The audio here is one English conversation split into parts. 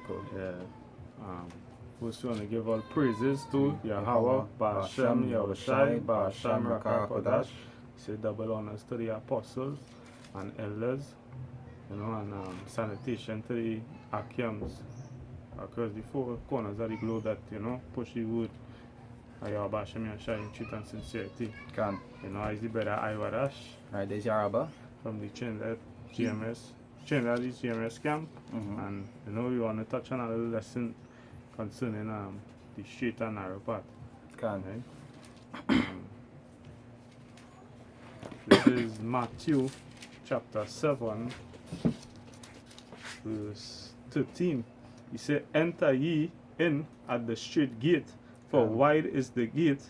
cool. Yeah. First we want to give all praises to Yahweh, Ba'ashem, Yahushai, Ba'ashem, Rakah Kodash. Say double honors to the apostles and elders, and sanitation to the Akiams across the four corners of the globe that, push the word of Yahweh, Ba'ashem, Yahushai in truth and sincerity. Can. Is the brother Iwadash. Right, there's Yaraba. From the Trinidad GMS camp. And, we want to touch on a little lesson concerning the straight and narrow path. Can. Right? This is Matthew chapter 7 verse 13. He said, enter ye in at the straight gate, for wide is the gate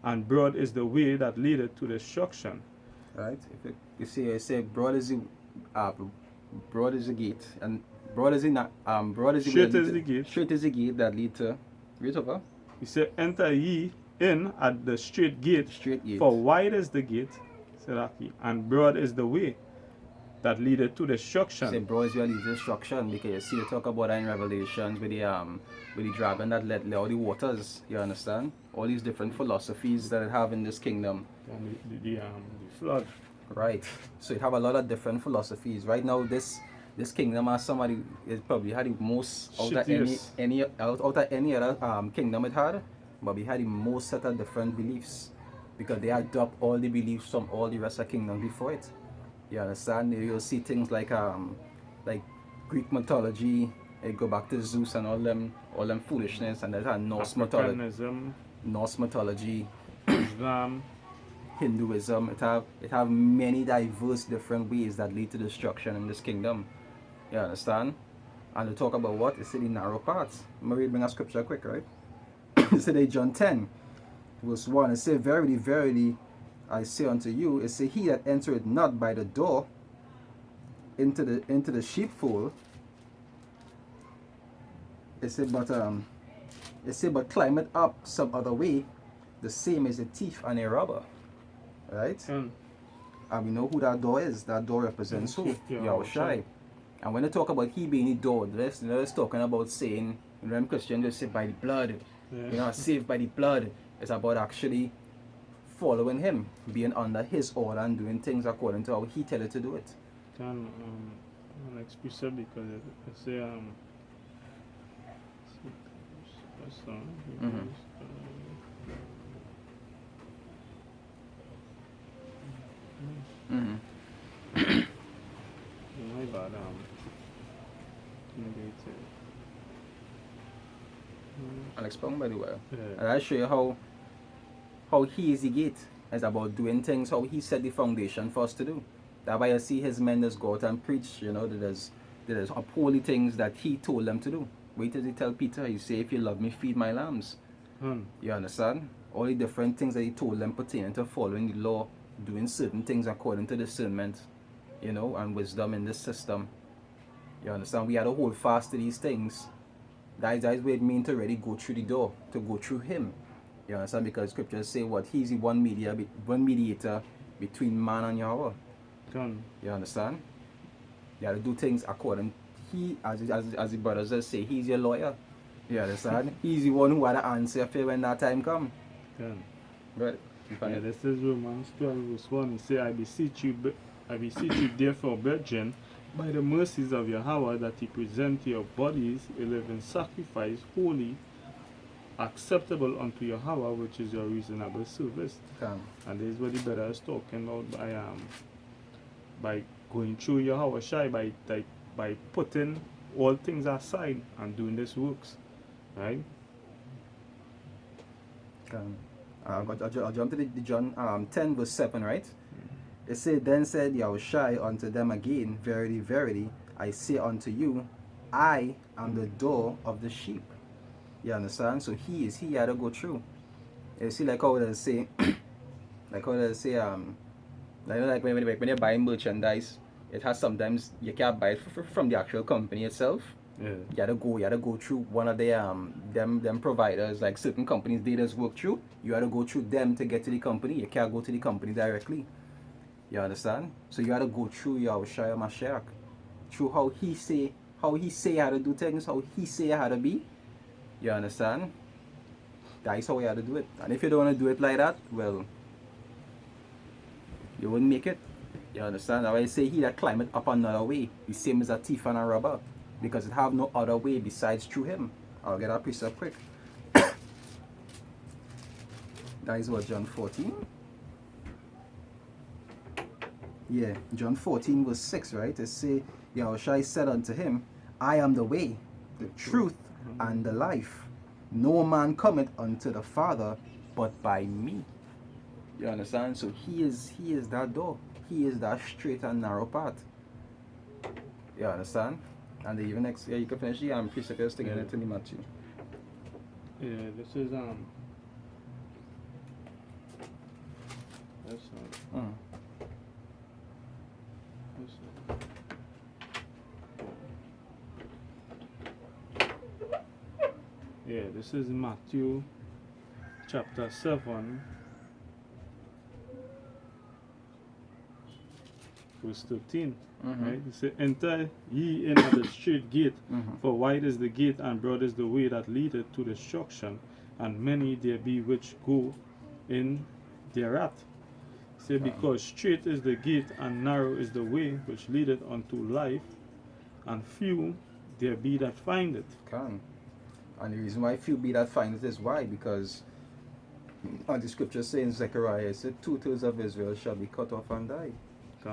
and broad is the way that leadeth to destruction. Right? If you say broad is the gate, and broad is the straight is the gate. Straight is the gate that lead to. Read over. He said, enter ye in at the straight gate, for wide is the gate, and broad is the way that leadeth to destruction. Say broad is where leads to destruction, because you see they talk about that in Revelations with the dragon that led all the waters. You understand? All these different philosophies that it have in this kingdom. And the flood. Right. So it have a lot of different philosophies. Right now, this kingdom has somebody is probably had the most out of any other kingdom it had, but we had the most set of different beliefs, because they adopt all the beliefs from all the rest of the kingdom before it. You understand? You'll see things like Greek mythology. They go back to Zeus and all them foolishness, and there's Norse mythology, Islam, Hinduism. It have many diverse different ways that lead to destruction in this kingdom. You understand? And they talk about what? It's the narrow paths. I'm going to bring a scripture quick, right? It's in John 10, verse 1. It says, verily, verily, I say unto you, it says, he that entereth not by the door into the sheepfold, it said, but climbeth up some other way, the same is a thief and a robber. Right? And we know who that door is. That door represents who? Yahushai. And when they talk about he being the door, they're talking about saying, when Christians just say by the blood, saved by the blood. It's about actually following him, being under his order and doing things according to how he tell it to do it. Can excuse it because it say my bad. I'll explain by the way. And I'll show you how he is the gate. It's about doing things how he set the foundation for us to do. That's why you see his men just go out and preach, that there's holy things that he told them to do. Wait till he tell Peter, he say, if you love me, feed my lambs. You understand? All the different things that he told them pertaining to following the law, doing certain things according to discernment, and wisdom in this system. You understand? We had to hold fast to these things. That's what it means to really go through the door, to go through him. You understand? Because scriptures say what? He's the one mediator between man and Yahweh. You understand? You have to do things according. He, as the brothers just say, he's your lawyer. You understand? He's the one who had to answer for when that time comes. Right. This is Romans 12 verse 1. He say, I beseech you therefore, brethren, by the mercies of Yahweh, that he present your bodies a living sacrifice, holy, acceptable unto Yahweh, which is your reasonable service. And this is what the brother is talking about by going through Yahweh Shai, by putting all things aside and doing this works. Right? I'll jump to the John 10 verse 7, right? It said, then said Yahushai unto them again, verily, verily, I say unto you, I am the door of the sheep. You understand? So he had to go through. You see, like how they say, like when you're buying merchandise, it has sometimes you can't buy it from the actual company itself. You gotta go through one of the them providers, like certain companies they just work through. You gotta go through them to get to the company. You can't go to the company directly. You understand? So you gotta go through Yahushua Mashiach, through how he say how he say how to do things, how he say how to be. You understand? That's how you have to do it. And if you don't want to do it like that, well, you wouldn't make it. You understand? That's why I say he that climbeth up another way, the same as a thief and a robber, because it have no other way besides through him. I'll get that precept quick. That is what, John 14? Yeah, John 14 verse 6, right? It say, Yahushua said unto him, I am the way, the truth, and the life. No man cometh unto the Father but by me. You understand? So he is that door. He is that straight and narrow path. You understand? And the even next, you can finish the precepts together to Matthew. Yeah, this is that's yeah, this is Matthew chapter 7 verse 13. Right? It says, enter ye in at the straight gate, for wide is the gate and broad is the way that leadeth to destruction, and many there be which go in thereat. Say, because straight is the gate and narrow is the way which leadeth unto life, and few there be that find it. And the reason why few be that find it is why? Because the scripture says in Zechariah, it said 2/3 of Israel shall be cut off and die.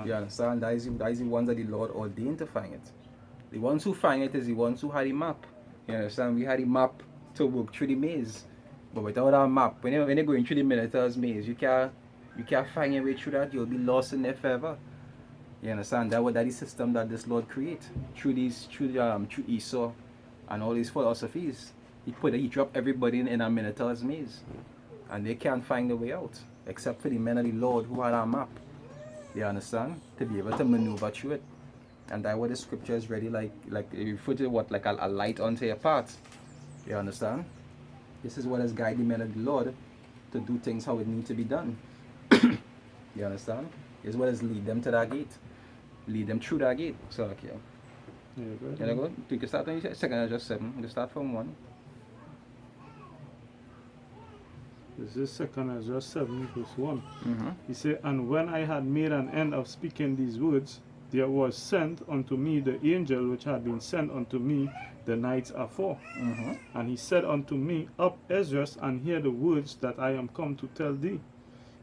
You understand? That is the ones that the Lord ordained to find it. The ones who find it is the ones who had the map. You understand? We had the map to work through the maze. But without our map, when you're going through the Minotaur's maze, you can't find your way through that. You'll be lost in there forever. You understand? That is the system that this Lord create through Esau and all these philosophies. He dropped everybody in a Minotaur's maze, and they can't find the way out except for the men of the Lord who had our map. You understand? To be able to maneuver through it. And that's what the scripture is ready, like you refer to what, like a light onto your path. You understand? This is what has guided the men of the Lord to do things how it needs to be done. You understand? This is what has lead them to that gate. Lead them through that gate. So, okay. Yeah, good. You go? You can start on your second and just 7. You can start from 1. This is 2 Ezra 7 verse 1. He said, and when I had made an end of speaking these words, there was sent unto me the angel which had been sent unto me the nights afore. And he said unto me, up, Esdras, and hear the words that I am come to tell thee.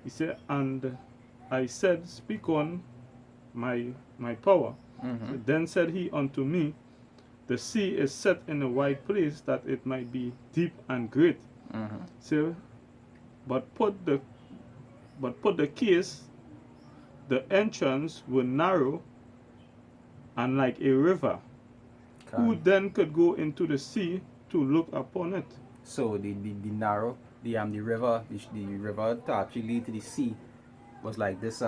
He said, and I said, speak on, my power. Then said he unto me, the sea is set in a wide place that it might be deep and great. So, but put the case, the entrance were narrow and like a river. Who then could go into the sea to look upon it? So the narrow, the river to actually lead to the sea was like this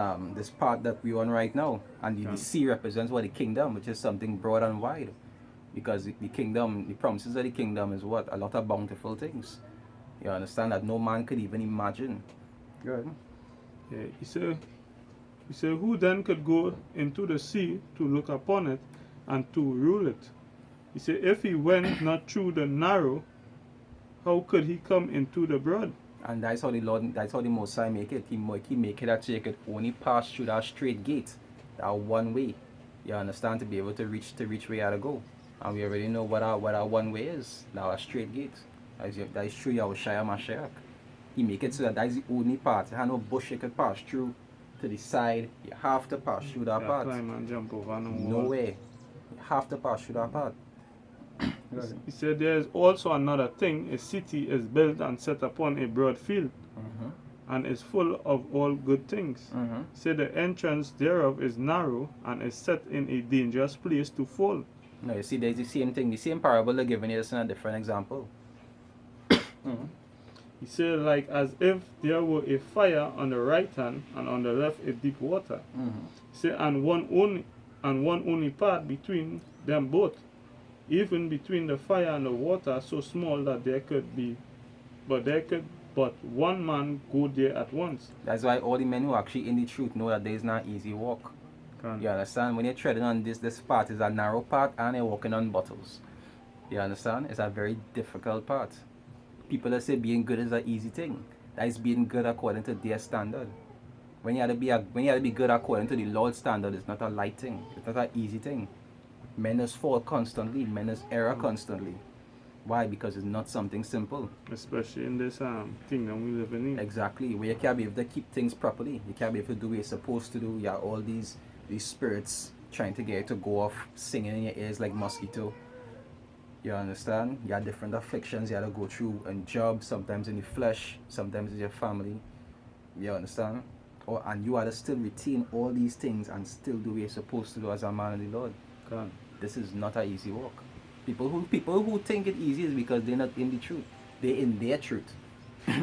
part that we're on right now, and the sea represents what, the kingdom, which is something broad and wide, because the kingdom, the promises of the kingdom is what, a lot of bountiful things. You understand, that no man could even imagine. Good. Yeah, he said, who then could go into the sea to look upon it and to rule it? He said, if he went not through the narrow, how could he come into the broad? And that's how the Most High make it. He make it that you could only pass through that straight gate, that one way. You understand, to be able to reach where you gotta go. And we already know what our one way is. Now a straight gate. That is true, Yahushua Mashiach. He make it so that is the only part. You have no bush you could pass through to the side. You have to pass through that part. Climb and jump over no way. You have to pass through that part. He said, there is also another thing. A city is built and set upon a broad field, and is full of all good things. Say the entrance thereof is narrow, and is set in a dangerous place to fall. No, you see, there's the same thing. The same parable they're giving you, just in a different example. He said, like as if there were a fire on the right hand, and on the left a deep water. He said, and one only part between them both, even between the fire and the water, so small that there could but one man go there at once. That's why all the men who are actually in the truth know that there is not easy walk. You understand? When you're treading on this path is a narrow path and you're walking on bottles. You understand? It's a very difficult path. People that say being good is an easy thing. That is being good according to their standard. When you have to be good according to the Lord's standard, it's not a light thing. It's not an easy thing. Men just fall constantly. Men just error constantly. Why? Because it's not something simple. Especially in this kingdom we live in. Exactly. Where you can't be able to keep things properly. You can't be able to do what you're supposed to do. You have all these spirits trying to get you to go off singing in your ears like mosquito. You understand? You have different afflictions you have to go through in jobs, sometimes in the flesh, sometimes in your family. You understand? And you have to still retain all these things and still do what you're supposed to do as a man of the Lord. God. This is not an easy walk. People who think it easy is because they're not in the truth. They're in their truth.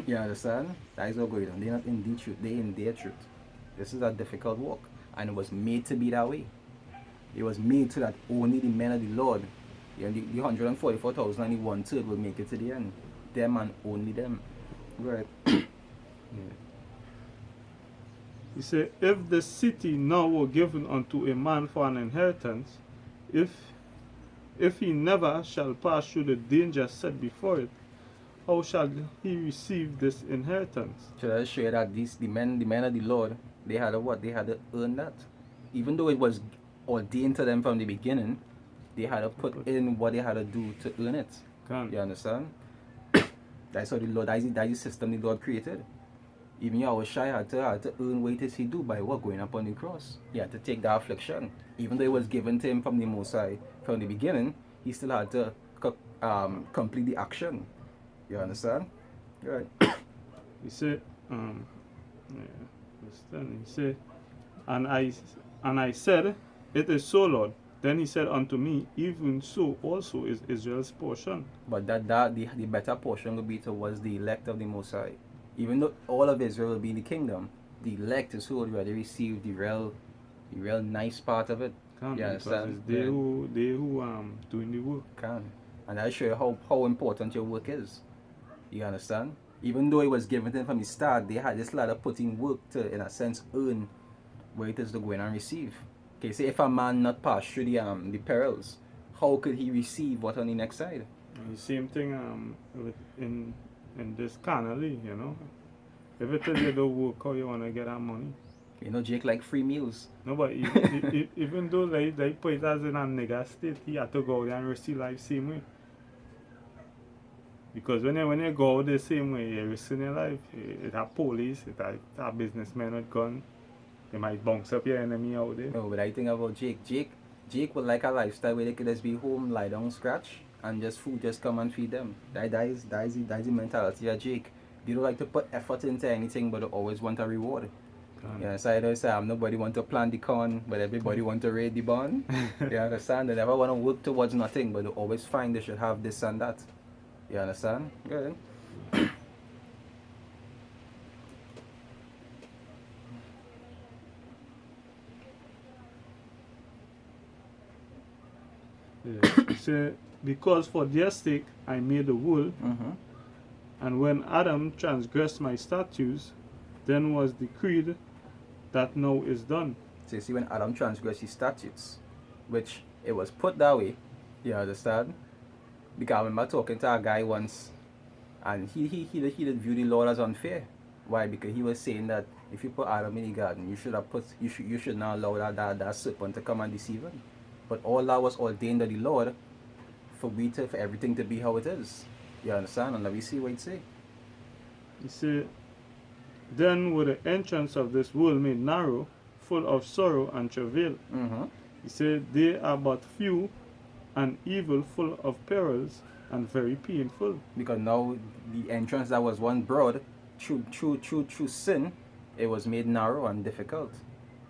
You understand? That is what going on. They're not in the truth. They're in their truth. This is a difficult walk. And it was made to be that way. It was made so that only the men of the Lord, the 144,000 and the 1/3 will make it to the end. Them and only them. Right. Yeah. He said, if the city now were given unto a man for an inheritance, if he never shall pass through the danger set before it, how shall he receive this inheritance? So I show you that the men of the Lord, they had to earn that. Even though it was ordained to them from the beginning, they had to put in what they had to do to earn it. You understand? That's how the Lord, that's the system the Lord created. Even Yahushua had to earn what it is he do by what? Going up on the cross. He had to take the affliction. Even though it was given to him from the Most High from the beginning, he still had to complete the action. You understand? Right. He said, he said, and I said, it is so, Lord. Then he said unto me, even so also is Israel's portion. But the better portion will be towards the elect of the Most High. Even though all of Israel will be in the kingdom, the elect is who will already receive the real nice part of it. You understand? They who doing the work. And I'll show you how important your work is. You understand? Even though it was given to them from the start, they had this lot of putting work to, in a sense, earn where it is to go in and receive. Okay, say if a man not pass through the perils, how could he receive what on the next side? And the same thing in this carnally, you know. If it is you don't work, how you want to get that money? You know, Jake like free meals. No, but even though they put it as in a nigger state, he had to go out there and receive life same way. Because when you go out the same way, you're risking your life. It have police, it have businessmen with gun. They might bounce up your enemy out there. No, but I think about Jake. Jake would like a lifestyle where they could just be home, lie down, scratch, and just food just come and feed them. That is the mentality of Jake. They don't like to put effort into anything, but they always want a reward. Yeah, so I don't say nobody want to plant the corn, but everybody want to raid the barn. You understand? They never want to work towards nothing, but they always find they should have this and that. You understand? Good. Yeah. So, because for their sake I made the world, and when Adam transgressed my statutes, then was decreed that now is done. So you see, when Adam transgressed his statutes, which it was put that way, you understand? Because I remember talking to a guy once, and he did view the law as unfair. Why? Because he was saying that if you put Adam in the garden, you should not allow that serpent to come and deceive him. But all that was ordained of the Lord for everything to be how it is. You understand? And let me see what it say. He said, then were the entrance of this world made narrow, full of sorrow and travail. He said, they are but few, and evil, full of perils, and very painful. Because now the entrance that was once broad, through sin, it was made narrow and difficult.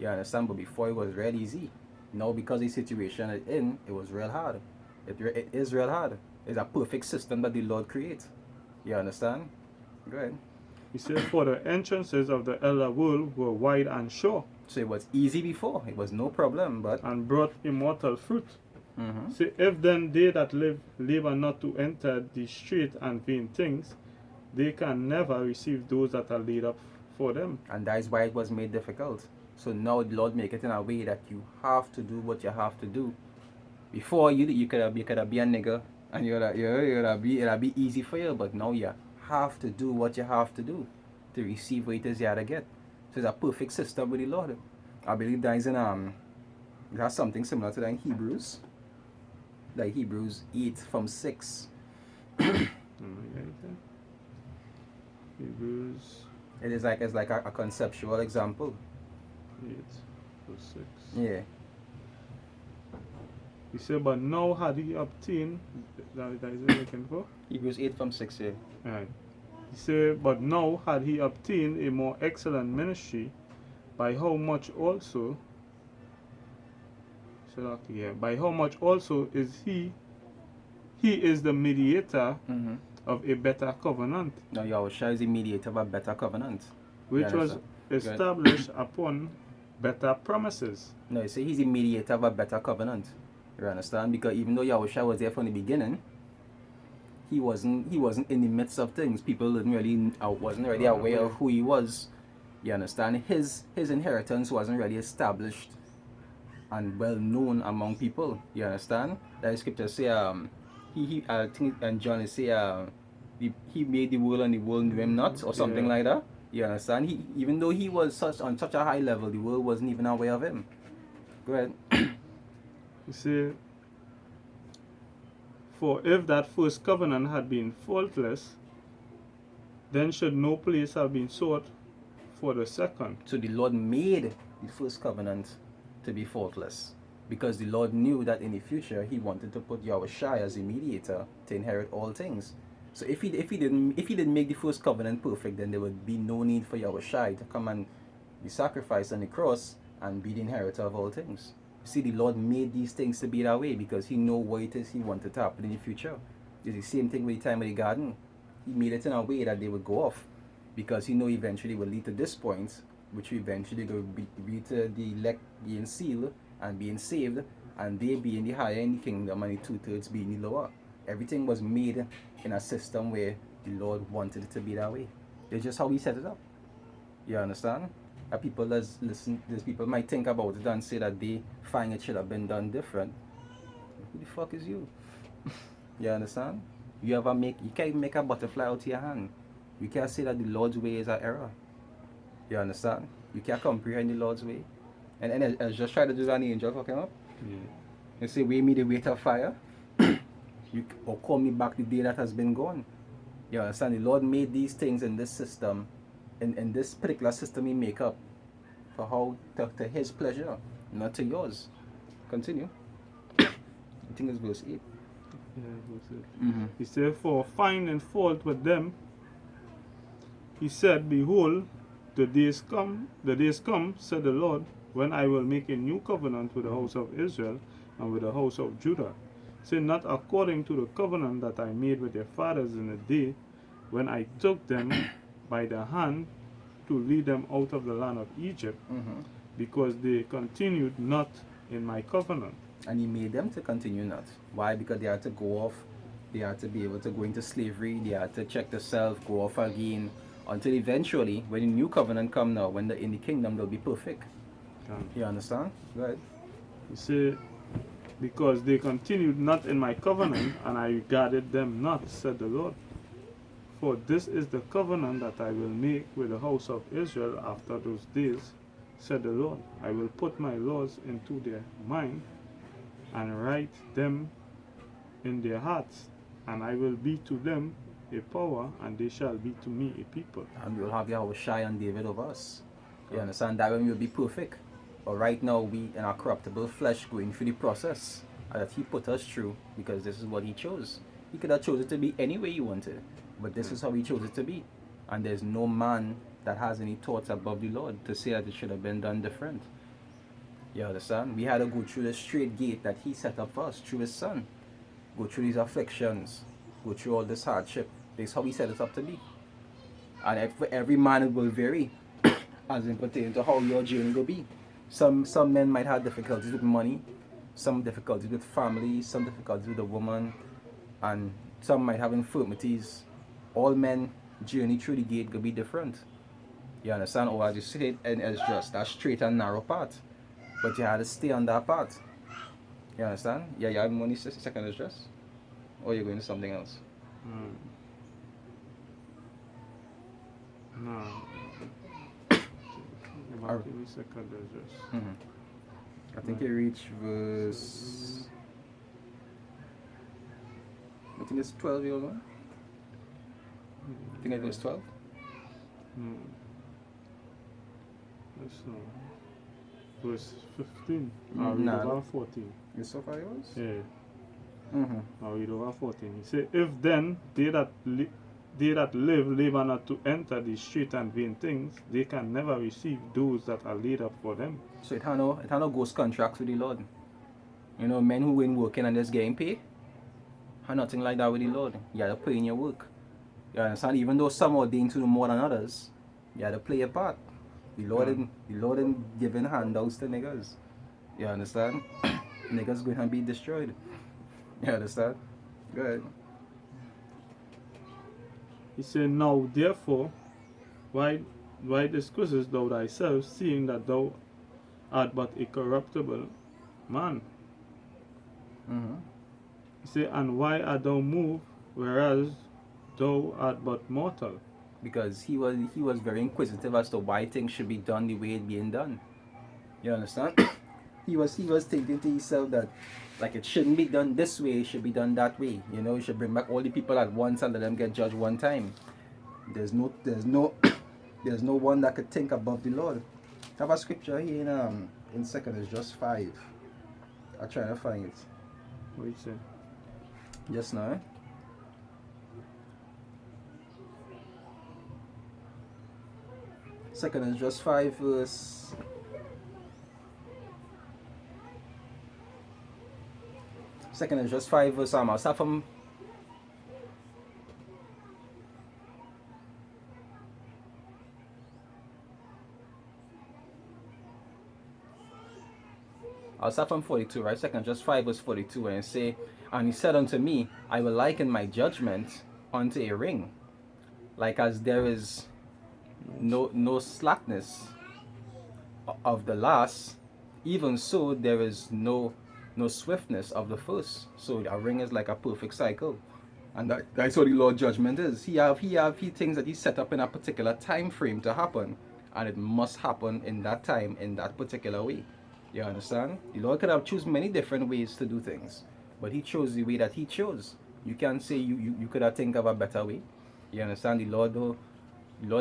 You understand? But before it was real easy. Now because the situation it's in, it was real hard. It is real hard. It's a perfect system that the Lord creates. You understand? Go ahead. He said, for the entrances of the elder world were wide and sure. So it was easy before. It was no problem, but... And brought immortal fruit. See, if then they that labor not to enter the straight and vain things, they can never receive those that are laid up for them. And that is why it was made difficult. So now the Lord make it in a way that you have to do what you have to do. Before you could have be a nigger and it'll be easy for you, but now you have to do what you have to do to receive what it is you had to get. So it's a perfect system with the Lord. I believe that is in it has something similar to that in Hebrews. Like Hebrews 8 from 6. Hebrews It is like it's like a conceptual example. 8 verse 6. Yeah. He said, but now had he obtained, that is what looking for? Hebrews 8 from 6, yeah. Right. He said, but now had he obtained a more excellent ministry, by how much also, by how much also is he is the mediator of a better covenant. Now Yahushua is the mediator of a better covenant. Which was established upon better promises. No, you see, he's the mediator of a better covenant. You understand? Because even though Yahushua was there from the beginning, he wasn't in the midst of things. People wasn't really aware of who he was. You understand? His inheritance wasn't really established and well known among people. You understand? That scripture say I think and John is say he made the world and the world knew him not, or something like that. You understand? Even though he was on such a high level, the world wasn't even aware of him. Go ahead. You see, for if that first covenant had been faultless, then should no place have been sought for the second. So the Lord made the first covenant to be faultless, because the Lord knew that in the future he wanted to put Yahushua as a mediator to inherit all things. So if he didn't make the first covenant perfect, then there would be no need for Yahushua to come and be sacrificed on the cross and be the inheritor of all things. You see, the Lord made these things to be that way because he knew what it is he wanted to happen in the future. It's the same thing with the time of the garden. He made it in a way that they would go off, because he knew eventually would lead to this point, which eventually would lead to the elect being sealed and being saved, and they being the higher in the kingdom and the 2/3 being the lower. Everything was made in a system where the Lord wanted it to be that way. It's just how he set it up. You understand? People people might think about it and say that they find it should have been done different. Who the fuck is you? You understand? You can't make a butterfly out of your hand. You can't say that the Lord's way is an error. You understand? You can't comprehend the Lord's way. And I just try to do that, the angel fucking up. Yeah. You say, weigh me the weight of fire. Or call me back the day that has been gone. You understand? The Lord made these things in this system, in this particular system he make up, for how to his pleasure, not to yours. Continue. I think it's verse 8. Yeah, verse 8. He said, for finding fault with them, he said, behold, the days come, said the Lord, when I will make a new covenant with the house of Israel and with the house of Judah. Say, not according to the covenant that I made with their fathers in the day when I took them by the hand to lead them out of the land of Egypt, because they continued not in my covenant. And he made them to continue not. Why? Because they had to go off, they had to be able to go into slavery, they had to check themselves, go off again, until eventually, when the new covenant come now, when they're in the kingdom, they'll be perfect. You understand? Go ahead. You see, because they continued not in my covenant, and I regarded them not, said the Lord. For this is the covenant that I will make with the house of Israel after those days, said the Lord. I will put my laws into their mind, and write them in their hearts, and I will be to them a power, and they shall be to me a people. And we'll have Yahushua and David of us. You understand? That when we'll be perfect. But right now, we in our corruptible flesh going through the process that he put us through, because this is what he chose. He could have chosen it to be any way he wanted, but this is how he chose it to be. And there's no man that has any thoughts above the Lord to say that it should have been done different. You understand? We had to go through the straight gate that he set up for us through his son. Go through these afflictions, go through all this hardship. This is how he set it up to be. And every man it will vary as in pertaining to how your journey will be. Some men might have difficulties with money, some difficulties with family, some difficulties with a woman, and some might have infirmities. All men journey through the gate will be different. You understand? Or as you say, and it's just that straight and narrow path. But you had to stay on that path. You understand? Yeah, you have money second is just? Or you're going to something else? No. About 30 seconds just. I think you reach verse. I think it's 12 years old. I think it was 12. That's no. Verse 15. I'll read Nah. over 14. You so far yours? Yeah. I'll read over 14. He said, if then they that live labor not to enter the straight and vain things, they can never receive those that are laid up for them. So it had no ghost contracts with the Lord. You know, men who ain't working and just getting paid, had nothing like that with the Lord. You had to put in your work. You understand? Even though some are ordained to do more than others, you had to play a part. The Lord ain't giving handouts to niggas. You understand? Niggas going to be destroyed. You understand? Go ahead. He said, now therefore, why discussest thou thyself, seeing that thou art but a corruptible man? He said, and why art thou moved, whereas thou art but mortal? Because he was very inquisitive as to why things should be done the way it's being done. You understand? he was thinking to himself that like it shouldn't be done this way, it should be done that way. You know, you should bring back all the people at once and let them get judged one time. There's no one that could think above the Lord. I have a scripture here in second is just 5. I'm trying to find it. What you say? Just now. Second is just 5 verse. Second is just 5 verse. I'll start from. I'll start from 42, right? Second, just 5 verse 42, and say, and he said unto me, I will liken my judgment unto a ring, like as there is no slackness of the last, even so there is no swiftness of the first. So a ring is like a perfect cycle, and that's what the Lord judgment is. He things that he set up in a particular time frame to happen, and it must happen in that time, in that particular way. You understand? The Lord could have chosen many different ways to do things, but he chose the way that he chose. You can't say you could have think of a better way. You understand? The Lord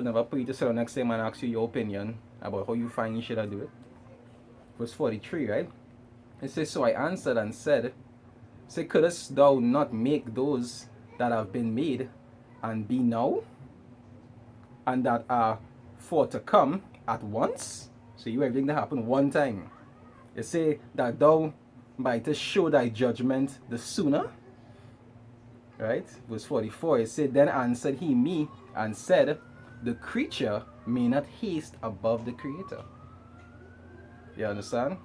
never put you to sit down next time and ask you your opinion about how you find you should have do it. Verse 43, right? It says, so I answered and said, say, couldst thou not make those that have been made and be now, and that are for to come at once? So you everything that happened one time. It say that thou mightest show thy judgment the sooner. Right? Verse 44, it said, then answered he me and said, the creature may not haste above the Creator. You understand?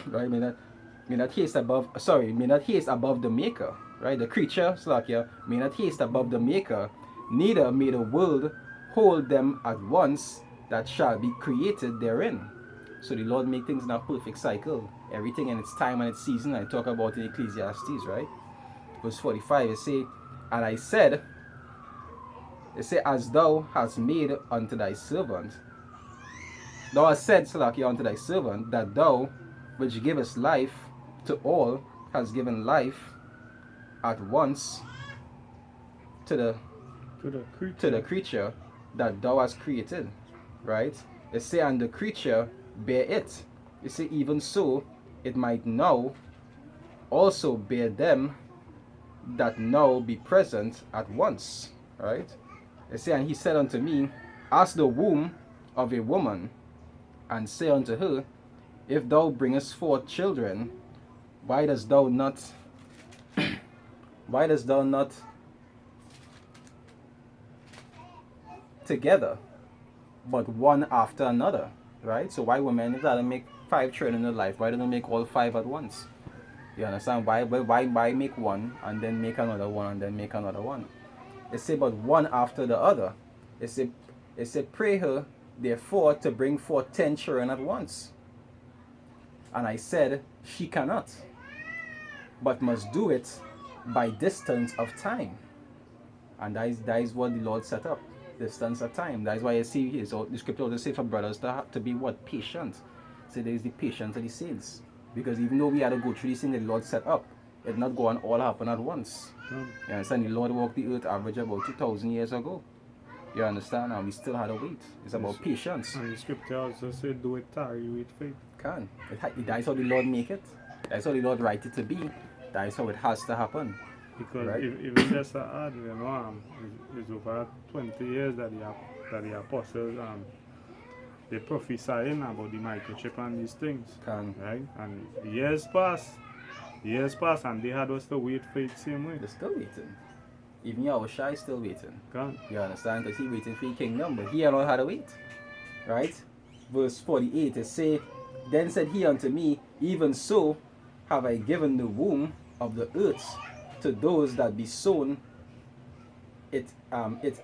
Right? May not haste above the Maker. Right? The creature, Slakia, may not haste above the Maker, neither may the world hold them at once that shall be created therein. So the Lord make things in a perfect cycle. Everything in its time and its season. I talk about in Ecclesiastes, right? Verse 45, it say, and I said, it say, as thou hast made unto thy servant, thou hast said, Salakia, unto thy servant, that thou, which givest life to all, hast given life at once to the creature that thou hast created, right? It say, and the creature bear it. You see, even so, it might now also bear them that now be present at once, right? It say, and he said unto me, ask the womb of a woman, and say unto her, if thou bringest forth children, why dost thou not together, but one after another, right? So why women gotta make 5 children in their life? Why don't they make all 5 at once? You understand? Why make one and then make another one and then make another one? It say, but one after the other. It say, It said, pray her, therefore, to bring forth 10 children at once. And I said, she cannot, but must do it by distance of time. And that is what the Lord set up, distance of time. That is why you see here, so the scripture also say for brothers to be what? Patient. So there is the patience of the saints. Because even though we had to go through this thing that the Lord set up, it not go on all happen at once. You understand? The Lord walked the earth average about 2,000 years ago. You understand? And we still had to wait. It's about patience. And the scripture also said, do it tarry with faith. Can. That is how the Lord make it. That's how the Lord write it to be. That is how it has to happen. Because right? Even just add, you know, it's over 20 years that the apostles they prophesying about the microchip and these things. Can. Right? And years passed, and they had us to wait for it same way. They're still waiting. Even Yahushua is still waiting. Can. You understand? Because he waiting for the kingdom, but he alone had to wait. Right? Verse 48, it say, then said he unto me, even so have I given the womb of the earth to those that be sown it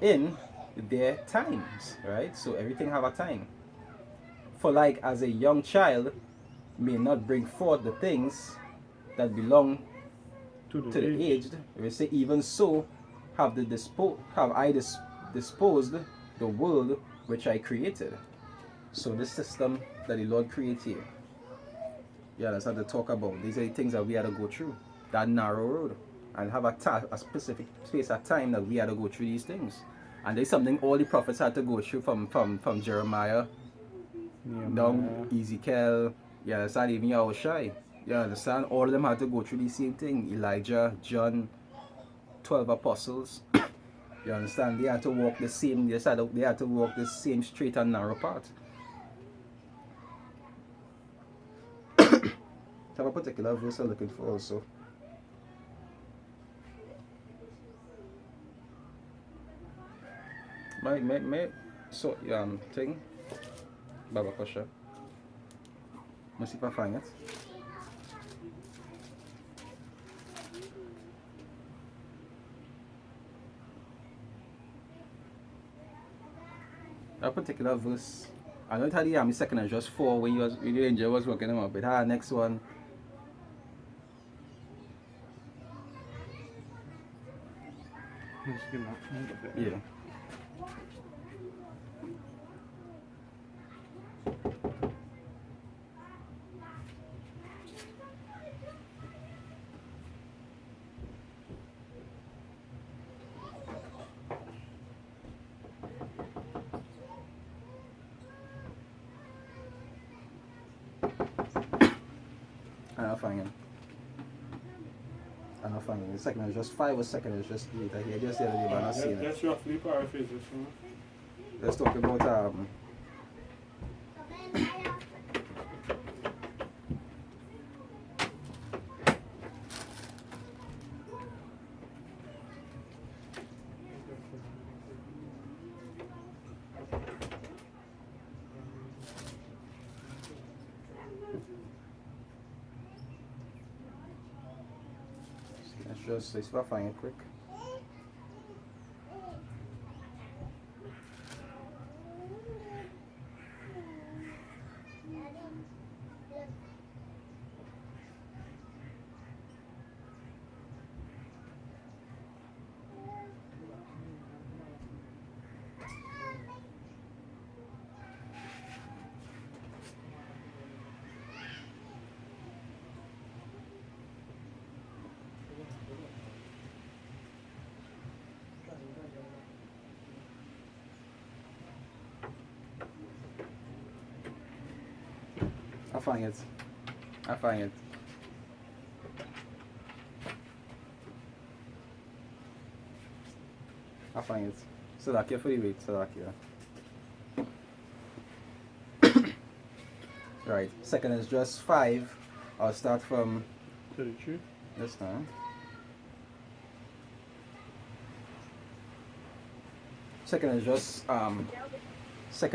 in their times. Right? So everything have a time. For like as a young child may not bring forth the things that belong to the aged, we say, even so have I disposed the world which I created. So this system that the Lord created here, that's what to talk about. These are the things that we had to go through. That narrow road. And have a specific space of time that we had to go through these things. And there's something all the prophets had to go through from Jeremiah down Ezekiel, you understand, even Yahushua. You understand? All of them had to go through the same thing. Elijah, John, 12 apostles. You understand? They had to walk the same, they had to walk the same straight and narrow path. Have a particular verse I'm looking for also. So thing Baba Kosha. Must see if I find it. That particular verse, I don't tell you I'm second and just 4 when the angel was working them up. But next one. Yeah. I'll find him. The second is just 5 or second is just 8. I hear just the other day, but I'm not seeing it. Let's roughly paraphrase it. Let's talk about let's see if I find it quick. I find it. Salakia for the wait, Salakia. Right, second is just 5. I'll start from 32. this time. Second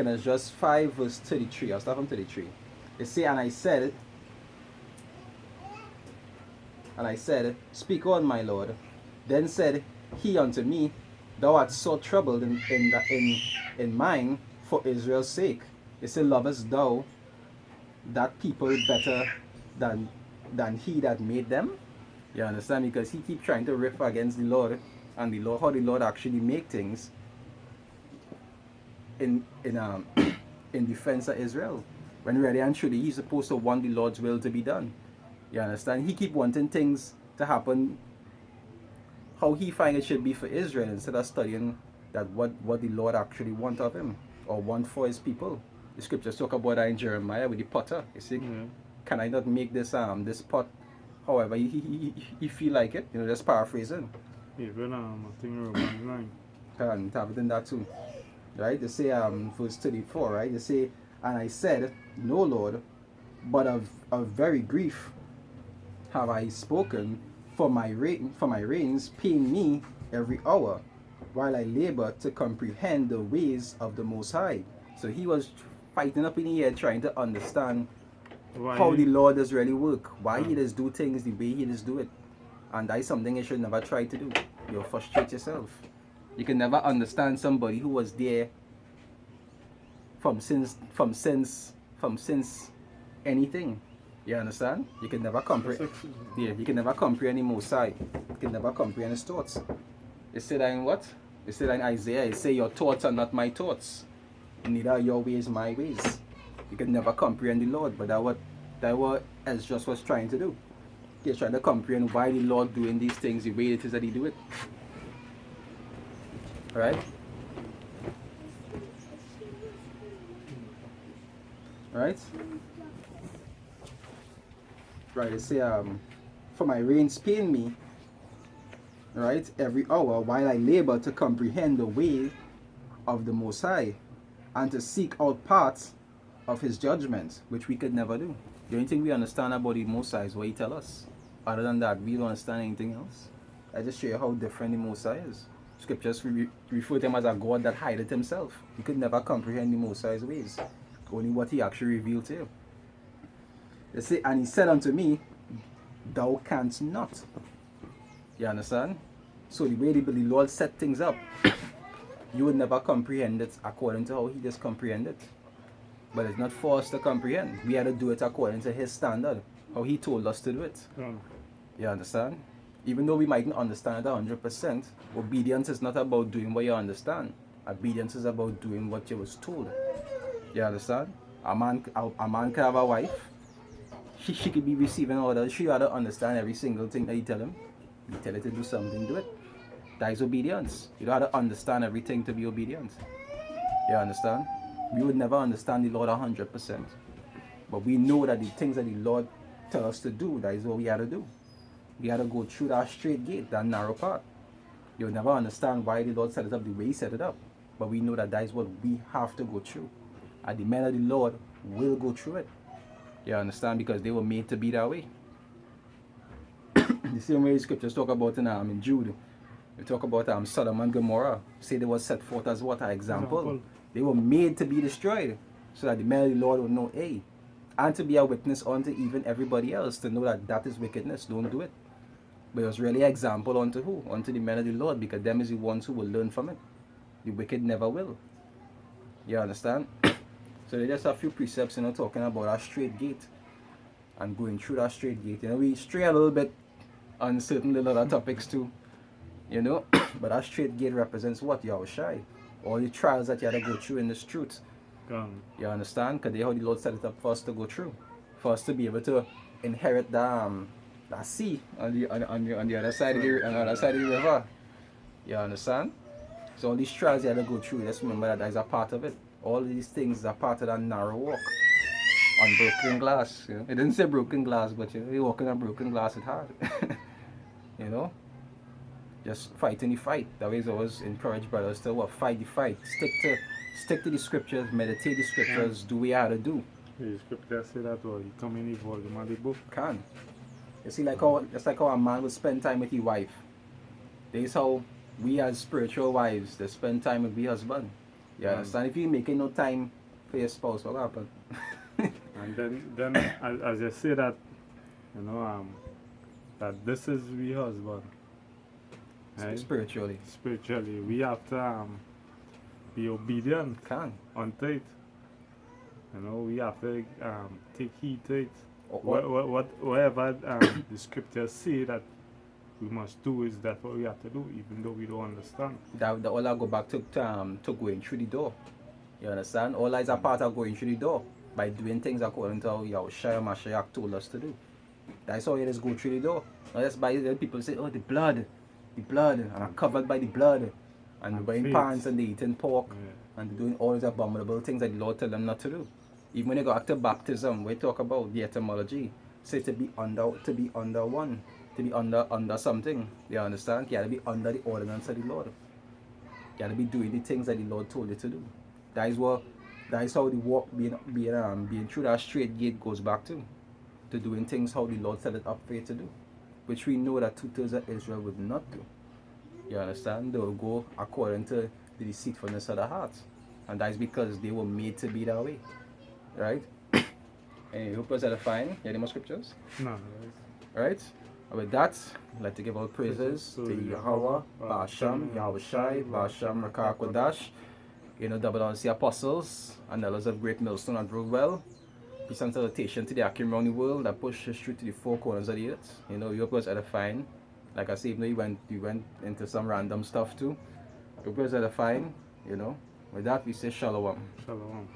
is just 5 verse 33. I'll start from 33. It say, and I said, speak on, my Lord. Then said he unto me, thou art so troubled in mind for Israel's sake. It said, lovest thou that people better than he that made them? You understand? Because he keep trying to riff against the Lord and the Lord, how the Lord actually make things in in defense of Israel. When really and truly he's supposed to want the Lord's will to be done. You understand? He keep wanting things to happen how he find it should be for Israel instead of studying that what the Lord actually want of him or want for his people. The scriptures talk about that in Jeremiah with the potter. You see, can I not make this pot however he feel like it? You know, just paraphrasing. Even I think Romans 9. Can have it in that too. Right? They say verse 34, right? They say, and I said, no Lord, but of very grief have I spoken, for my reins pain me every hour, while I labor to comprehend the ways of the Most High. So he was fighting up in the air trying to understand how the Lord does really work, why he does do things the way he does do it. And that is something you should never try to do. You'll frustrate yourself. You can never understand somebody who was there from since anything. You understand? You can never comprehend. Yeah, you can never comprehend the Most High. You can never comprehend his thoughts. It said in what? It said in Isaiah, it say your thoughts are not my thoughts. Neither are your ways my ways. You can never comprehend the Lord, but that what Esdras was trying to do. He's trying to comprehend why the Lord doing these things the way it is that he do it. Right? Right? Right, it say for my reins pain me, right, every hour while I labor to comprehend the way of the Most High and to seek out parts of his judgments, which we could never do. The only thing we understand about the Most High is what he tell us. Other than that, we don't understand anything else. I just show you how different the Most High is. Scriptures refer to him as a God that hideth himself. You could never comprehend the Most High's ways. Only what he actually revealed to you. They say, and he said unto me, thou canst not. You understand? So the way the Lord set things up, you would never comprehend it according to how he just comprehended. But it's not for us to comprehend. We had to do it according to his standard, how he told us to do it. You understand? Even though we mightn't understand it 100%, obedience is not about doing what you understand. Obedience is about doing what you was told. You understand? A man can have a wife. She could be receiving orders. She ought to understand every single thing that you tell him. You tell her to do something, do it. That is obedience. You don't have to understand everything to be obedient. You understand? We would never understand the Lord 100%. But we know that the things that the Lord tell us to do, that is what we have to do. We have to go through that straight gate, that narrow path. You'll never understand why the Lord set it up the way he set it up. But we know that that is what we have to go through. And the men of the Lord will go through it. You understand? Because they were made to be that way. The same way the scriptures talk about in Jude. We talk about Sodom and Gomorrah. Say they were set forth as what? An example. They were made to be destroyed. So that the men of the Lord will know, hey, and to be a witness unto even everybody else to know that that is wickedness. Don't do it. But it was really an example unto who? Unto the men of the Lord, because them is the ones who will learn from it. The wicked never will. You understand? So there's just a few precepts, talking about our straight gate and going through that straight gate. We stray a little bit on certain little other topics too, but that straight gate represents what? You are shy. All the trials that you had to go through in this truth. You understand? Because that's how the Lord set it up for us to go through. For us to be able to inherit that sea on the other side of the river. You understand? So all these trials you had to go through, just remember that is a part of it. All these things are part of that narrow walk on broken glass. It didn't say broken glass, but you walking on broken glass, it's hard. Just fighting the fight. That way I always encourage brothers to fight the fight. Stick to the scriptures, meditate the scriptures, do what you have to do. The scripture say that you come in the volume of the book. Can. You see, just like how a man would spend time with his wife. This is how we as spiritual wives they spend time with the husband. You understand? If you making no time for your spouse, what happen? And then as you say that, that this is the husband. Right? Spiritually. Spiritually, we have to be obedient Can. unto it. You know, we have to take heed to it. Or Whatever the scriptures say that we must do is that what we have to do, even though we don't understand. that all I go back to going through the door. You understand? All is a part of going through the door by doing things according to how Yahushua Mashiach told us to do. That's how it is go through the door. Now that's by the people say, oh, the blood, and I'm covered by the blood, and they're wearing faith. pants and they're eating pork, and they're doing all these abominable things that the Lord tell them not to do. Even when they go after baptism, we talk about the etymology, say to be under one, to be under something. You understand? You gotta be under the ordinance of the Lord. You gotta be doing the things that the Lord told you to do. That is how the walk being through that straight gate goes back to doing things how the Lord set it up for you to do, which we know that 2/3 of Israel would not do. You understand? They will go according to the deceitfulness of the heart, and that is because they were made to be that way, right? And hope was edifying. Any more scriptures? No, Right? And with that, I'd like to give all praises to Yahweh, Ba'asham, Yahushai, Ba'asham, Rakah Kodash, double honors the apostles and elders of Great Millstone and Brookville. Peace and salutation to the Akim around the world that push us through to the four corners of the earth. Europe was edifying. Like I said, even though you went into some random stuff too. Europe was edifying, With that, we say shalom. Shalom.